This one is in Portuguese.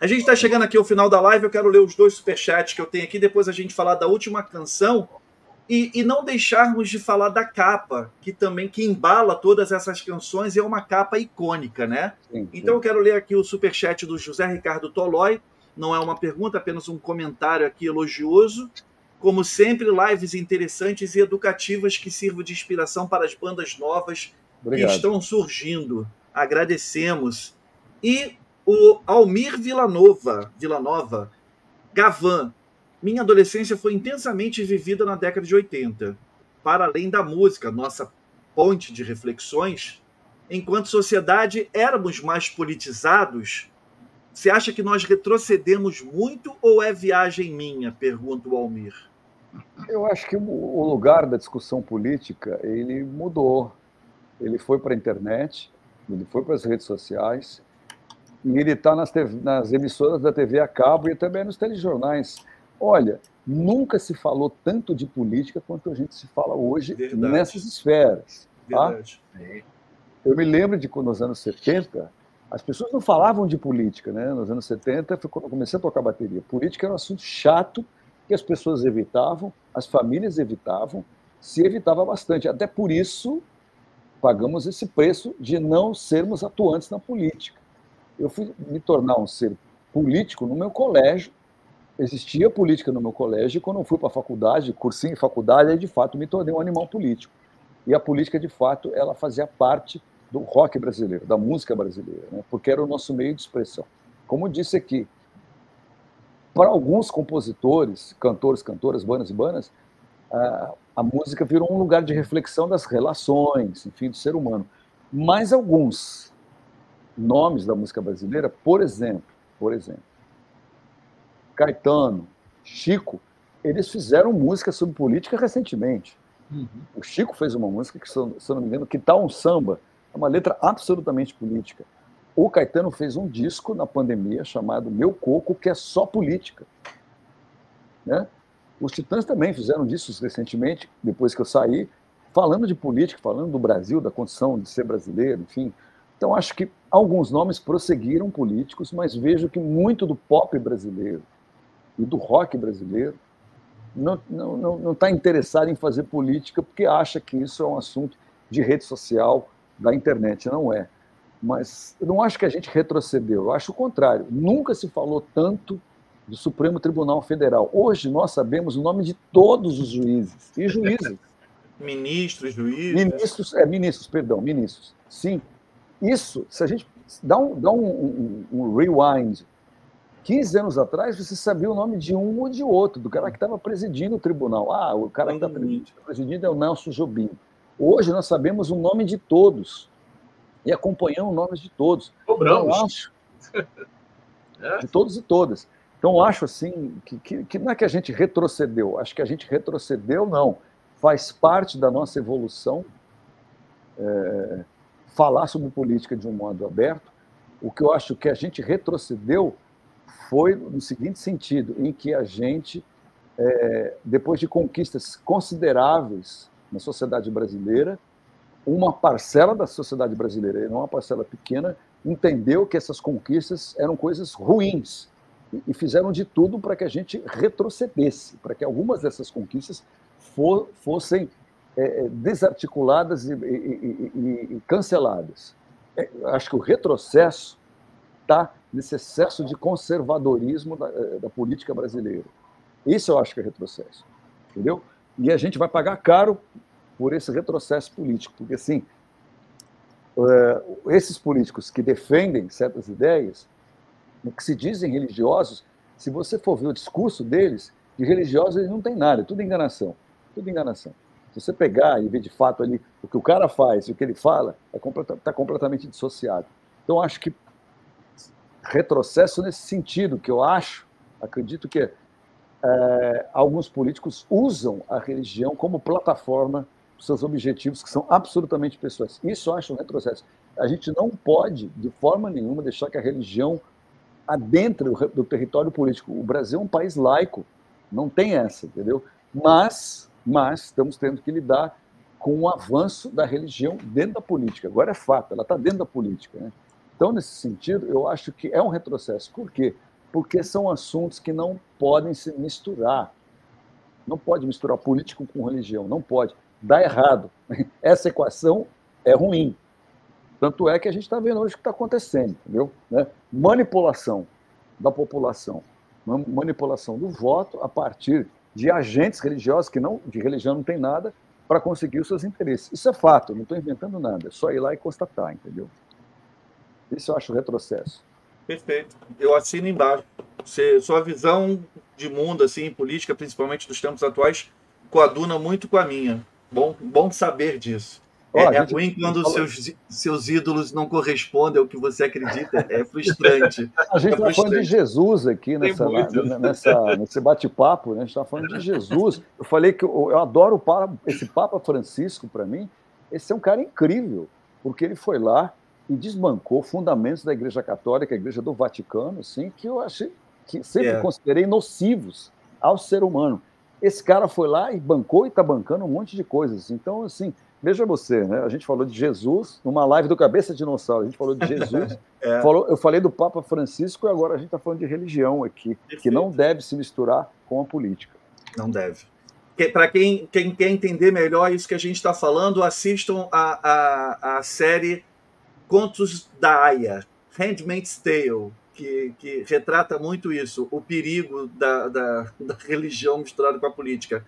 A gente está chegando aqui ao final da live, eu quero ler os 2 superchats que eu tenho aqui, depois a gente falar da última canção e não deixarmos de falar da capa, que embala todas essas canções e é uma capa icônica, né? Sim, sim. Então eu quero ler aqui o superchat do José Ricardo Tolói, não é uma pergunta, apenas um comentário aqui elogioso. Como sempre, lives interessantes e educativas que sirvam de inspiração para as bandas novas que estão surgindo. Agradecemos. E o Almir Villanova, Gavan. Minha adolescência foi intensamente vivida na década de 80. Para além da música, nossa ponte de reflexões, enquanto sociedade éramos mais politizados. Você acha que nós retrocedemos muito ou é viagem minha? Pergunta o Almir. Eu acho que o lugar da discussão política, ele mudou. Ele foi para a internet, ele foi para as redes sociais, e ele está nas emissoras da TV a cabo e também nos telejornais. Olha, nunca se falou tanto de política quanto a gente se fala hoje nessas esferas. Tá? Eu me lembro de quando, nos anos 70, as pessoas não falavam de política. Né? Nos anos 70, foi quando eu comecei a tocar bateria. Política era um assunto chato, que as pessoas evitavam, as famílias evitavam, se evitava bastante. Até por isso, pagamos esse preço de não sermos atuantes na política. Eu fui me tornar um ser político no meu colégio, existia política no meu colégio, e quando eu fui para a faculdade, cursinho em faculdade, aí de fato me tornei um animal político. E a política, de fato, ela fazia parte do rock brasileiro, da música brasileira, né? Porque era o nosso meio de expressão. Como eu disse aqui, para alguns compositores, cantores, cantoras, bandas e bandas, a música virou um lugar de reflexão das relações, enfim, do ser humano. Mas alguns nomes da música brasileira, por exemplo, Caetano, Chico, eles fizeram música sobre política recentemente. O Chico fez uma música que, se eu não me engano, Que Tal um Samba, é uma letra absolutamente política. O Caetano fez um disco na pandemia chamado Meu Coco, que é só política. Né? Os Titãs também fizeram discos recentemente, depois que eu saí, falando de política, falando do Brasil, da condição de ser brasileiro, enfim. Então, acho que alguns nomes prosseguiram políticos, mas vejo que muito do pop brasileiro e do rock brasileiro não está interessado em fazer política porque acha que isso é um assunto de rede social, da internet. Não é. Mas eu não acho que a gente retrocedeu, eu acho o contrário. Nunca se falou tanto do Supremo Tribunal Federal. Hoje nós sabemos o nome de todos os juízes e juízes. Ministros, juízes. Ministros. Sim. Isso, se a gente dá um rewind, 15 anos atrás, você sabia o nome de um ou de outro, do cara que estava presidindo o tribunal. O cara que está presidindo é o Nelson Jobim. Hoje nós sabemos o nome de todos e acompanhamos nomes de todos. Cobramos. Então, acho, de todos e todas. Então, eu acho assim, que não é que a gente retrocedeu, acho que a gente retrocedeu, não. Faz parte da nossa evolução falar sobre política de um modo aberto. O que eu acho que a gente retrocedeu foi no seguinte sentido, em que a gente, depois de conquistas consideráveis na sociedade brasileira, uma parcela da sociedade brasileira, e não uma parcela pequena, entendeu que essas conquistas eram coisas ruins e fizeram de tudo para que a gente retrocedesse, para que algumas dessas conquistas fossem desarticuladas e canceladas. Acho que o retrocesso está nesse excesso de conservadorismo da política brasileira. Isso eu acho que é retrocesso. Entendeu? E a gente vai pagar caro por esse retrocesso político, porque, assim, esses políticos que defendem certas ideias, que se dizem religiosos, se você for ver o discurso deles, de religiosos eles não têm nada, é tudo enganação. Tudo enganação. Se você pegar e ver de fato ali o que o cara faz e o que ele fala, está completamente dissociado. Então, acho que retrocesso nesse sentido, que eu acredito que alguns políticos usam a religião como plataforma para seus objetivos, que são absolutamente pessoais. Isso eu acho um retrocesso. A gente não pode, de forma nenhuma, deixar que a religião adentre do território político. O Brasil é um país laico, não tem essa, entendeu? Mas estamos tendo que lidar com o avanço da religião dentro da política. Agora é fato, ela está dentro da política. Né? Então, nesse sentido, eu acho que é um retrocesso. Por quê? porque são assuntos que não podem se misturar. Não pode misturar político com religião, não pode. Dá errado. Essa equação é ruim. Tanto é que a gente está vendo hoje o que está acontecendo, entendeu? Manipulação da população, manipulação do voto a partir de agentes religiosos que não, de religião não tem nada, para conseguir os seus interesses. Isso é fato, eu não estou inventando nada, é só ir lá e constatar, entendeu? Isso eu acho retrocesso. Perfeito. Eu assino embaixo. Sua visão de mundo, assim, política, principalmente dos tempos atuais, coaduna muito com a minha. Bom saber disso. É ruim quando seus ídolos não correspondem ao que você acredita. É frustrante. A gente está falando de Jesus aqui nesse bate-papo, né? A gente está falando de Jesus. Eu falei que eu adoro esse Papa Francisco, para mim. Esse é um cara incrível, porque ele foi lá e desbancou fundamentos da Igreja Católica, a Igreja do Vaticano, assim, que eu achei que sempre considerei nocivos ao ser humano. Esse cara foi lá e bancou e está bancando um monte de coisas. Então, assim, veja você, né? A gente falou de Jesus numa live do Cabeça Dinossauro, a gente falou de Jesus, eu falei do Papa Francisco e agora a gente está falando de religião aqui, que não deve se misturar com a política. Não deve. Para quem quer entender melhor isso que a gente está falando, assistam a série Contos da Aia, Handmaid's Tale, que retrata muito isso, o perigo da religião misturada com a política.